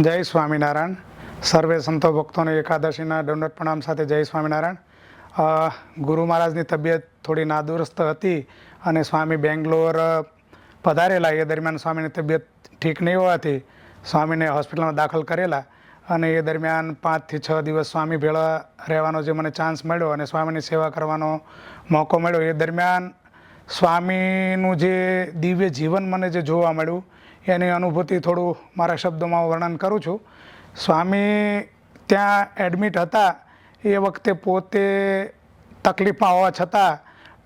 જય સ્વામિનારાયણ. સર્વે સંતો ભક્તોને એકાદશીના દંડવત પ્રણામ સાથે જય સ્વામિનારાયણ. ગુરુ મહારાજની તબિયત થોડી નાદુરસ્ત હતી અને સ્વામી બેંગ્લોર પધારેલા. એ દરમિયાન સ્વામીની તબિયત ઠીક નહીં હોવાથી સ્વામીને હોસ્પિટલમાં દાખલ કરેલા અને એ દરમિયાન 5 થી 6 દિવસ સ્વામી ભેળા રહેવાનો જે મને ચાન્સ મળ્યો અને સ્વામીની સેવા કરવાનો મોકો મળ્યો. એ દરમિયાન સ્વામીનું જે દિવ્ય જીવન મને જે જોવા મળ્યું એની અનુભૂતિ થોડું મારા શબ્દોમાં વર્ણન કરું છું. સ્વામી ત્યાં એડમિટ હતા એ વખતે પોતે તકલીફમાં હોવા છતાં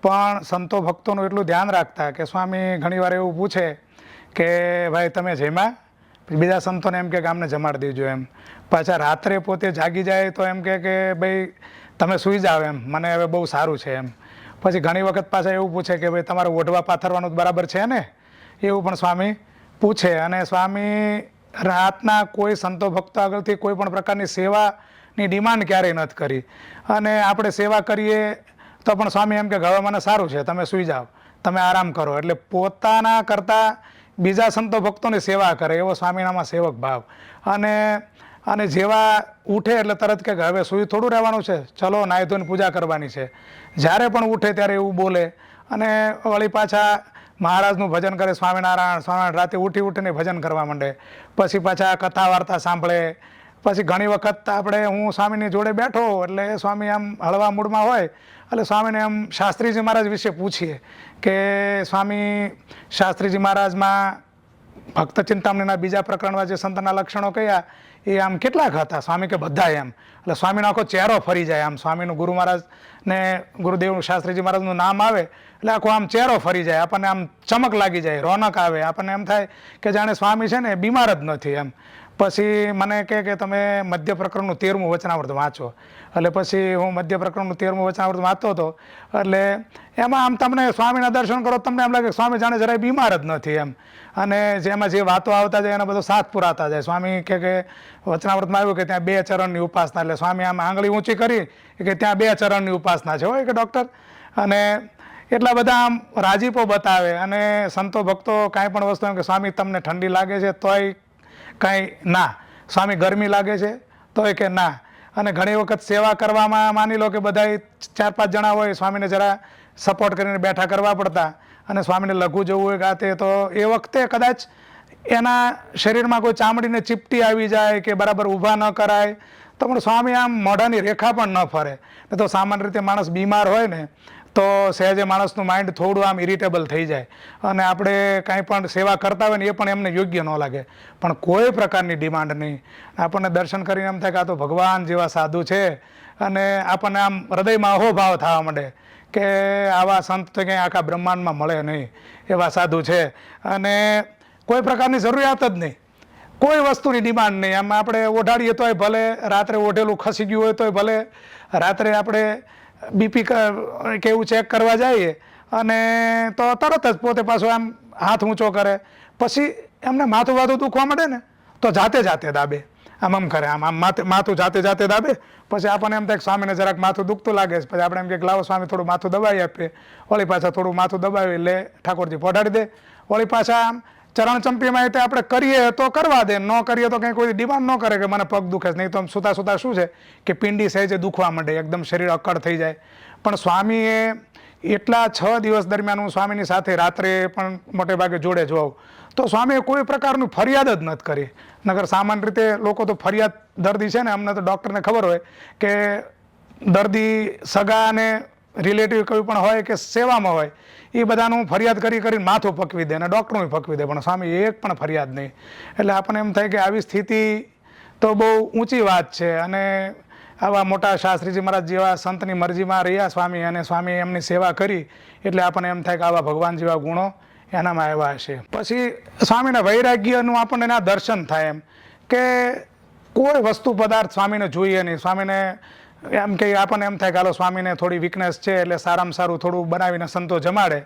પણ સંતો ભક્તોનું એટલું ધ્યાન રાખતા કે સ્વામી ઘણીવાર એવું પૂછે કે ભાઈ તમે જમ્યા? બીજા સંતોને એમ કે અમને જમાડી દેજો એમ. પાછા રાત્રે પોતે જાગી જાય તો એમ કે ભાઈ તમે સૂઈ જાઓ એમ, મને હવે બહુ સારું છે એમ. પછી ઘણી વખત પાછા એવું પૂછે કે ભાઈ તમારે ઓઢવા પાથરવાનું બરાબર છે ને, એવું પણ સ્વામી પૂછે. અને સ્વામી રાતના કોઈ સંતો ભક્તો આગળથી કોઈ પણ પ્રકારની સેવાની ડિમાન્ડ ક્યારેય નથી કરી. અને આપણે સેવા કરીએ તો પણ સ્વામી એમ કે હવે મને સારું છે, તમે સૂઈ જાઓ, તમે આરામ કરો. એટલે પોતાના કરતાં બીજા સંતો ભક્તોની સેવા કરે એવો સ્વામીનામાં સેવક ભાવ. અને જેવા ઉઠે એટલે તરત કે હવે સૂઈ થોડું રહેવાનું છે, ચલો નાહી ધોઈને પૂજા કરવાની છે. જ્યારે પણ ઉઠે ત્યારે એવું બોલે અને વળી પાછા મહારાજનું ભજન કરે, સ્વામિનારાયણ સ્વામિનારાયણ. રાતે ઉઠીને ભજન કરવા માંડે. પછી પાછા કથા વાર્તા સાંભળે. પછી ઘણી વખત હું સ્વામીની જોડે બેઠો એટલે સ્વામી આમ હળવા મૂડમાં હોય એટલે સ્વામીને આમ શાસ્ત્રીજી મહારાજ વિશે પૂછીએ કે સ્વામી શાસ્ત્રીજી મહારાજમાં ભક્ત ચિંતામણીના બીજા પ્રકરણમાં જે સંતના લક્ષણો કયા એ આમ કેટલાક હતા? સ્વામી કે બધા એમ. એટલે સ્વામીનો આખો ચહેરો ફરી જાય. આમ સ્વામીનું ગુરુ મહારાજ ને ગુરુદેવનું શાસ્ત્રીજી મહારાજનું નામ આવે એટલે આખો આમ ચહેરો ફરી જાય, આપણને આમ ચમક લાગી જાય, રોનક આવે, આપણને એમ થાય કે જાણે સ્વામી છે ને બીમાર જ નથી એમ. પછી મને કહે કે તમે મધ્ય પ્રકરણનું 13મું વચનામૃત વાંચો. એટલે પછી હું મધ્ય પ્રકરણનું 13મું વચનામૃત વાંચતો હતો. એટલે એમાં આમ તમને સ્વામીના દર્શન કરો તમને એમ લાગે સ્વામી જાણે જરાય બીમાર જ નથી એમ. અને જેમાં જે વાતો આવતા જાય એના બધો સાથ પુરાતા જાય. સ્વામી કે વચનામૃતમાં આવ્યું કે ત્યાં 2 ચરણની ઉપાસના. એટલે સ્વામી આમ આંગળી ઊંચી કરી કે ત્યાં 2 ચરણની ઉપાસના છે હોય કે ડૉક્ટર. અને એટલા બધા આમ રાજીપો બતાવે. અને સંતો ભક્તો કાંઈ પણ વસ્તુ એમ કે સ્વામી તમને ઠંડી લાગે છે તોય કાંઈ ના, સ્વામી ગરમી લાગે છે તોય કે ના. અને ઘણી વખત સેવા કરવામાં માની લો કે બધા 4-5 જણા હોય, સ્વામીને જરા સપોર્ટ કરીને બેઠા કરવા પડતા અને સ્વામીને લઘુ જવું હોય ગાતે તો એ વખતે કદાચ એના શરીરમાં કોઈ ચામડીને ચીપટી આવી જાય કે બરાબર ઊભા ન કરાય તો પણ સ્વામી આમ મોઢાની રેખા પણ ન ફરે. તો સામાન્ય રીતે માણસ બીમાર હોય ને તો સહેજે માણસનું માઇન્ડ થોડું આમ ઇરિટેબલ થઈ જાય અને આપણે કાંઈ પણ સેવા કરતા હોય ને એ પણ એમને યોગ્ય ન લાગે. પણ કોઈ પ્રકારની ડિમાન્ડ નહીં. આપણને દર્શન કરીને એમ થાય કે આ તો ભગવાન જેવા સાધુ છે. અને આપણને આમ હૃદયમાં અહોભાવ થવા માંડે કે આવા સંત તો ક્યાંય આખા બ્રહ્માંડમાં મળે નહીં એવા સાધુ છે. અને કોઈ પ્રકારની જરૂરિયાત જ નહીં, કોઈ વસ્તુની ડિમાન્ડ નહીં. આમ આપણે ઓઢાડીએ તોય ભલે, રાત્રે ઓઢેલું ખસી ગયું હોય તોય ભલે, રાત્રે આપણે બીપી કે એવું ચેક કરવા જઈએ અને તો તરત જ પોતે પાછો આમ હાથ ઊંચો કરે. પછી એમને માથું દુખવા માંડે ને તો જાતે દાબે, આમ કરે, આમ માથું જાતે દાબે. પછી આપણને એમ થાય કે સ્વામીને જરાક માથું દુખતું લાગે છે. પછી આપણે એમ કે લાવો સ્વામી થોડું માથું દબાવી આપીએ. વળી પાછા થોડું માથું દબાવી એટલે ઠાકોરજી પોઢાડી દે. વળી પાછા આમ ચરણ ચંપીમાં એટલે આપણે કરીએ તો કરવા દે, ન કરીએ તો કંઈ કોઈ ડિમાન્ડ ન કરે કે મને પગ દુખે છે. નહીં તો સુતા શું છે કે પિંડી સહેજે દુખવા માંડે, એકદમ શરીર અક્કડ થઈ જાય. પણ સ્વામીએ એટલા 6 દિવસ દરમિયાન હું સ્વામીની સાથે રાત્રે પણ મોટે ભાગે જોડે જોઉં તો સ્વામીએ કોઈ પ્રકારની ફરિયાદ જ નથી કરી. નગર સામાન્ય રીતે લોકો તો ફરિયાદ, દર્દી છે ને, અમને તો ડૉક્ટરને ખબર હોય કે દર્દી સગા અને રિલેટિવ કોઈ પણ હોય કે સેવામાં હોય એ બધાનું ફરિયાદ કરીને માથું પકવી દે અને ડૉક્ટરનું પકવી દે. પણ સ્વામી એક પણ ફરિયાદ નહીં. એટલે આપણને એમ થાય કે આવી સ્થિતિ તો બહુ ઊંચી વાત છે. અને આવા મોટા શાસ્ત્રીજી મહારાજ જેવા સંતની મરજીમાં રહ્યા સ્વામી અને સ્વામી એમની સેવા કરી એટલે આપણને એમ થાય કે આવા ભગવાન જેવા ગુણો એનામાં આવ્યા હશે. પછી સ્વામીના વૈરાગ્યનું આપણને એના દર્શન થાય એમ કે કોઈ વસ્તુ પદાર્થ સ્વામીને જોઈએ નહીં. સ્વામીને એમ કે આપણને એમ થાય કે હાલો સ્વામીને થોડી વીકનેસ છે એટલે સારામાં સારું થોડું બનાવીને સંતો જમાડે.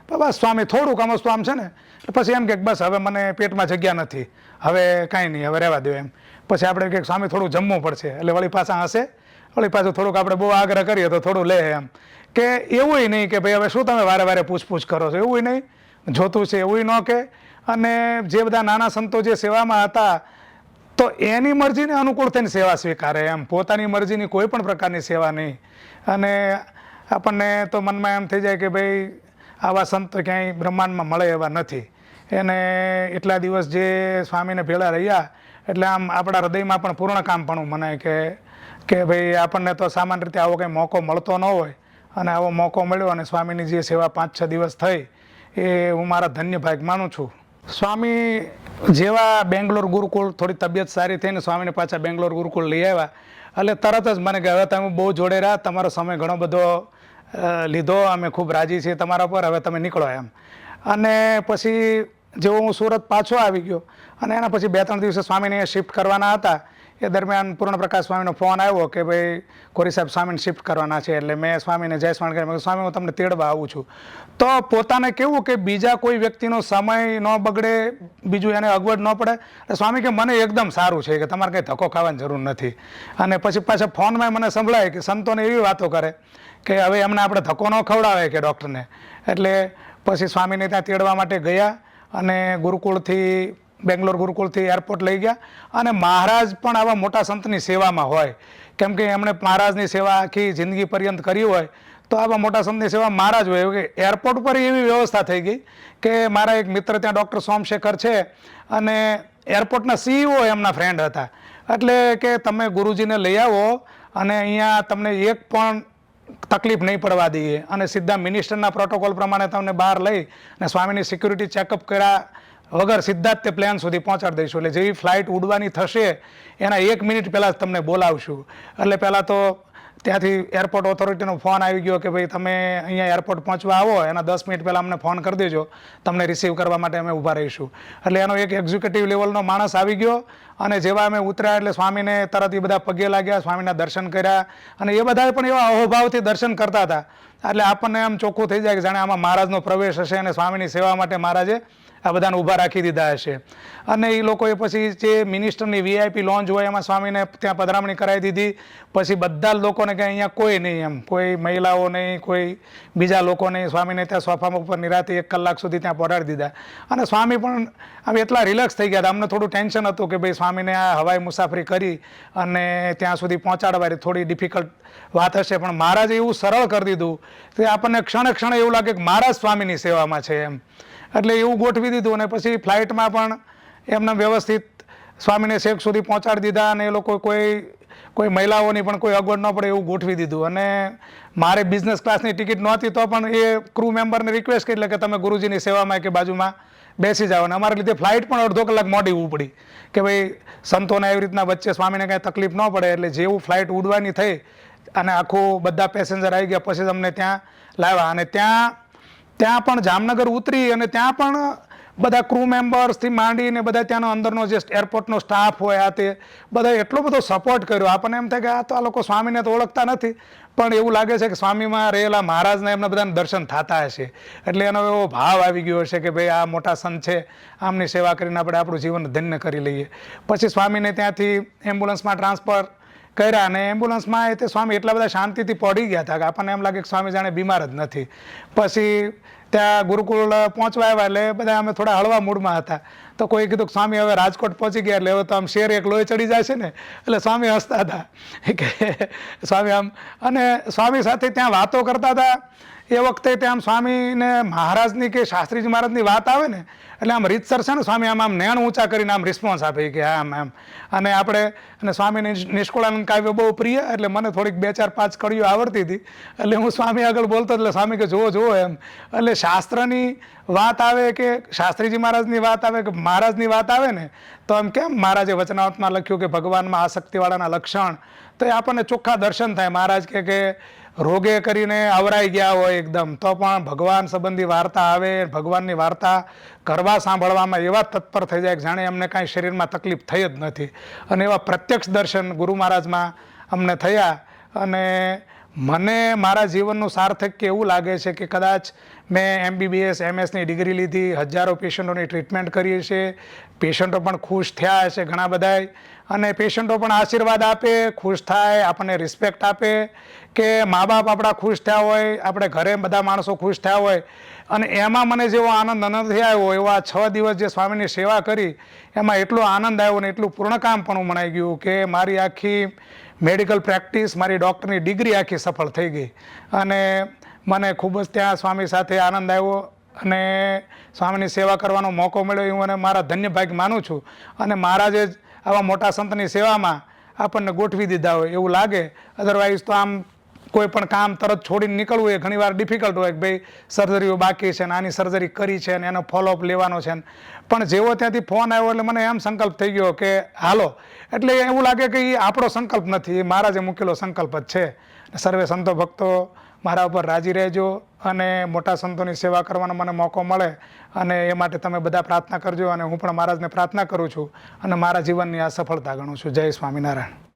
બસ સ્વામી થોડુંક આમ વસ્તુ આમ છે ને પછી એમ કે બસ હવે મને પેટમાં જગ્યા નથી, હવે કાંઈ નહીં, હવે રહેવા દો એમ. પછી આપણે કે સ્વામી થોડું જમવું પડશે એટલે વળી પાછા હશે, વળી પાછું થોડુંક આપણે બહુ આગ્રહ કરીએ તો થોડું લે એમ. કે એવું નહીં કે ભાઈ હવે શું તમે વારે પૂછપૂછ કરો છો, એવું નહીં. જોતું છે એવું ન કે. અને જે બધા નાના સંતો જે સેવામાં હતા તો એની મરજીને અનુકૂળ થઈને સેવા સ્વીકારે, એમ પોતાની મરજીની કોઈ પણ પ્રકારની સેવા નહીં. અને આપણને તો મનમાં એમ થઈ જાય કે ભાઈ આવા સંત ક્યાંય બ્રહ્માંડમાં મળે એવા નથી. એને એટલા દિવસ જે સ્વામીને ભેળા રહ્યા એટલે આમ આપણા હૃદયમાં પણ પૂર્ણ કામપણું મનાય કે ભાઈ આપણને તો સામાન્ય રીતે આવો કંઈ મોકો મળતો ન હોય, અને આવો મોકો મળ્યો અને સ્વામીની જે સેવા 5-6 દિવસ થઈ એ હું મારા ધન્ય ભાગ માનું છું. સ્વામી જેવા બેંગ્લોર ગુરુકુળ થોડી તબિયત સારી થઈને સ્વામીને પાછા બેંગ્લોર ગુરુકુળ લઈ આવ્યા એટલે તરત જ મને કે હવે તમે બહુ જોડે રહ્યા, તમારો સમય ઘણો બધો લીધો, અમે ખૂબ રાજી છીએ તમારા પર, હવે તમે નીકળો એમ. અને પછી જેવો હું સુરત પાછો આવી ગયો અને એના પછી 2-3 દિવસે સ્વામીને શિફ્ટ કરવાના હતા એ દરમિયાન પૂર્ણપ્રકાશ સ્વામીનો ફોન આવ્યો કે ભાઈ કોરી સાહેબ સ્વામીને શિફ્ટ કરવાના છે. એટલે મેં સ્વામીને જય સ્વામી કહ્યું, સ્વામી હું તમને તેડવા આવું છું. તો પોતાને કેવું કે બીજા કોઈ વ્યક્તિનો સમય ન બગડે, બીજું એને અગવડ ન પડે. સ્વામી કે મને એકદમ સારું છે, કે તમારે કંઈ ધક્કો ખાવાની જરૂર નથી. અને પછી પાછા ફોનમાં મને સંભળાય કે સંતોને એવી વાતો કરે કે હવે એમને આપણે ધક્કો ન ખવડાવે કે ડૉક્ટરને. એટલે પછી સ્વામીને ત્યાં તેડવા માટે ગયા અને ગુરુકુળથી બેંગ્લોર ગુરુકુળથી એરપોર્ટ લઈ ગયા. અને મહારાજ પણ આવા મોટા સંતની સેવામાં હોય, કેમ કે એમણે મહારાજની સેવા આખી જિંદગી પર્યંત કરી હોય, તો આવા મોટા સંતની સેવા મહારાજ હોય. કે એરપોર્ટ પર એવી વ્યવસ્થા થઈ ગઈ કે મારા એક મિત્ર ત્યાં ડૉક્ટર સોમશેખર છે અને એરપોર્ટના CEO એમના ફ્રેન્ડ હતા. એટલે કે તમે ગુરુજીને લઈ આવો અને અહીંયા તમને એક પણ તકલીફ નહીં પડવા દઈએ, અને સીધા મિનિસ્ટરના પ્રોટોકોલ પ્રમાણે તમને બહાર લઈ અને સ્વામીની સિક્યુરિટી ચેકઅપ કર્યા વગર સીધા જ તે પ્લેન સુધી પહોંચાડી દઈશું. એટલે જેવી ફ્લાઇટ ઉડવાની થશે એના 1 મિનિટ પહેલાં જ તમને બોલાવશું. એટલે પહેલાં તો ત્યાંથી એરપોર્ટ ઓથોરિટીનો ફોન આવી ગયો કે ભાઈ તમે અહીંયા એરપોર્ટ પહોંચવા આવો એના 10 મિનિટ પહેલાં અમને ફોન કરી દેજો, તમને રિસીવ કરવા માટે અમે ઊભા રહીશું. એટલે એનો એક એક્ઝિક્યુટિવ લેવલનો માણસ આવી ગયો અને જેવા અમે ઉતર્યા એટલે સ્વામીને તરત એ બધા પગે લાગ્યા, સ્વામીના દર્શન કર્યા. અને એ બધાએ પણ એવા અહોભાવથી દર્શન કરતા હતા એટલે આપણને આમ ચોખ્ખું થઈ જાય કે જાણે આમાં મહારાજનો પ્રવેશ હશે અને સ્વામીની સેવા માટે મહારાજે આ બધાને ઊભા રાખી દીધા હશે. અને એ લોકોએ પછી જે મિનિસ્ટરની VIP લોન્જ હોય એમાં સ્વામીને ત્યાં પધરામણી કરાવી દીધી. પછી બધા લોકોને કે અહીંયા કોઈ નહીં, એમ કોઈ મહિલાઓ નહીં, કોઈ બીજા લોકો નહીં, સ્વામીને ત્યાં સોફામાં ઉપર નિરાતે 1 કલાક સુધી ત્યાં પહોંચાડી દીધા. અને સ્વામી પણ આમ એટલા રિલેક્સ થઈ ગયા હતા. અમને થોડું ટેન્શન હતું કે ભાઈ સ્વામીને આ હવાઈ મુસાફરી કરી અને ત્યાં સુધી પહોંચાડવાની થોડી ડિફિકલ્ટ વાત હશે, પણ મહારાજે એવું સરળ કરી દીધું કે આપણને ક્ષણે ક્ષણે એવું લાગે કે મહારાજ સ્વામીની સેવામાં છે એમ. એટલે એવું ગોઠવી દીધું. અને પછી ફ્લાઇટમાં પણ એમને વ્યવસ્થિત સ્વામીને છેક સુધી પહોંચાડી દીધા અને એ લોકો કોઈ મહિલાઓની પણ કોઈ અગવડ ન પડે એવું ગોઠવી દીધું. અને મારે બિઝનેસ ક્લાસની ટિકિટ નહોતી તો પણ એ ક્રૂ મેમ્બરને રિક્વેસ્ટ કરી કે તમે ગુરુજીની સેવામાં કે બાજુમાં બેસી જાઓ. અને અમારા લીધે ફ્લાઇટ પણ અડધો કલાક મોડી ઉપડી કે ભાઈ સંતોને એવી રીતના વચ્ચે સ્વામીને કાંઈ તકલીફ ન પડે. એટલે જેવું ફ્લાઇટ ઉડવાની થઈ અને આખું બધા પેસેન્જર આવી ગયા પછી અમને ત્યાં લાવ્યા. અને ત્યાં પણ જામનગર ઉતરી અને ત્યાં પણ બધા ક્રૂ મેમ્બર્સથી માંડીને બધા ત્યાંનો અંદરનો જે એરપોર્ટનો સ્ટાફ હોય આ તે બધા એટલો બધો સપોર્ટ કર્યો. આપણને એમ થાય કે આ તો આ લોકો સ્વામીને તો ઓળખતા નથી, પણ એવું લાગે છે કે સ્વામીમાં રહેલા મહારાજના એમના બધાને દર્શન થતા હશે. એટલે એનો એવો ભાવ આવી ગયો હશે કે ભાઈ આ મોટા સંત છે, આમની સેવા કરીને આપણે આપણું જીવન ધન્ય કરી લઈએ. પછી સ્વામીને ત્યાંથી એમ્બ્યુલન્સમાં ટ્રાન્સફર કર્યા અને એમ્બ્યુલન્સમાં તે સ્વામી એટલા બધા શાંતિથી પડી ગયા હતા કે આપણને એમ લાગે કે સ્વામી જાણે બીમાર જ નથી. પછી ત્યાં ગુરુકુળ પહોંચવા આવ્યા એટલે બધા અમે થોડા હળવા મૂડમાં હતા. તો કોઈ કીધું કે સ્વામી હવે રાજકોટ પહોંચી ગયા એટલે હવે તો આમ શેર એક લોહી ચડી જાય છે ને. એટલે સ્વામી હસતા હતા કે સ્વામી આમ, અને સ્વામી સાથે ત્યાં વાતો કરતા હતા. એ વખતે ત્યાં સ્વામીને મહારાજની કે શાસ્ત્રીજી મહારાજની વાત આવે ને એટલે આમ રીતસર છે ને સ્વામી આમ નેણ ઊંચા કરીને આમ રિસ્પોન્સ આપે કે આમ એમ. અને આપણે અને સ્વામીને નિષ્કુળાનંદ કાવ્ય બહુ પ્રિય એટલે મને થોડીક 2-4-5 કડીઓ આવડતી હતી. એટલે હું સ્વામી આગળ બોલતો એટલે સ્વામી કે જુઓ એમ. એટલે શાસ્ત્રની વાત આવે કે શાસ્ત્રીજી મહારાજની વાત આવે કે મહારાજની વાત આવે ને તો એમ કેમ મહારાજે વચનાવતમાં લખ્યું કે ભગવાનમાં આસક્તિવાળાના લક્ષણ, તો એ આપણને ચોખ્ખા દર્શન થાય. મહારાજ કે રોગે કરીને આવરાઈ ગયા હોય એકદમ તો પણ ભગવાન સંબંધી વાર્તા આવે, ભગવાનની વાર્તા કરવા સાંભળવામાં એવા તત્પર થઈ જાય કે જાણે એમને કાંઈ શરીરમાં તકલીફ થઈ જ નથી. અને એવા પ્રત્યક્ષ દર્શન ગુરુ મહારાજમાં અમને થયા. અને મને મારા જીવનનું સાર્થક એવું લાગે છે કે કદાચ મેં MBBS MSની ડિગ્રી લીધી, હજારો પેશન્ટોની ટ્રીટમેન્ટ કરી છે, પેશન્ટો પણ ખુશ થયા હશે ઘણા બધાય, અને પેશન્ટો પણ આશીર્વાદ આપે, ખુશ થાય, આપણને રિસ્પેક્ટ આપે કે મા બાપ આપણા ખુશ થયા હોય, આપણે ઘરે બધા માણસો ખુશ થયા હોય. અને એમાં મને જેવો આનંદ નથી આવ્યો એવો આ 6 દિવસ જે સ્વામીની સેવા કરી એમાં એટલો આનંદ આવ્યો ને એટલું પૂર્ણકામ પણ મનાઈ ગયું કે મારી આખી મેડિકલ પ્રેક્ટિસ, મારી ડૉક્ટરની ડિગ્રી આખી સફળ થઈ ગઈ. અને મને ખૂબ જ ત્યાં સ્વામી સાથે આનંદ આવ્યો અને સ્વામીની સેવા કરવાનો મોકો મળ્યો એ હું મને મારા ધન્ય ભાગ્ય માનું છું. અને મહારાજે જ આવા મોટા સંતની સેવામાં આપણને ગોઠવી દીધા હોય એવું લાગે. અધરવાઇઝ તો આમ કોઈ પણ કામ તરત છોડીને નીકળવું એ ઘણીવાર ડિફિકલ્ટ હોય કે ભાઈ સર્જરીઓ બાકી છે ને આની સર્જરી કરી છે ને એનો ફોલોઅપ લેવાનો છે. પણ જેવો ત્યાંથી ફોન આવ્યો એટલે મને એમ સંકલ્પ થઈ ગયો કે હાલો. એટલે એવું લાગે કે એ આપણો સંકલ્પ નથી, એ મહારાજે મૂકેલો સંકલ્પ જ છે. સર્વે સંતો ભક્તો મારા ઉપર રાજી રહેજો અને મોટા સંતોની સેવા કરવાનો મને મોકો મળે અને એ માટે તમે બધા પ્રાર્થના કરજો. અને હું પણ મહારાજને પ્રાર્થના કરું છું અને મારા જીવનની આ સફળતા ગણું છું. જય સ્વામિનારાયણ.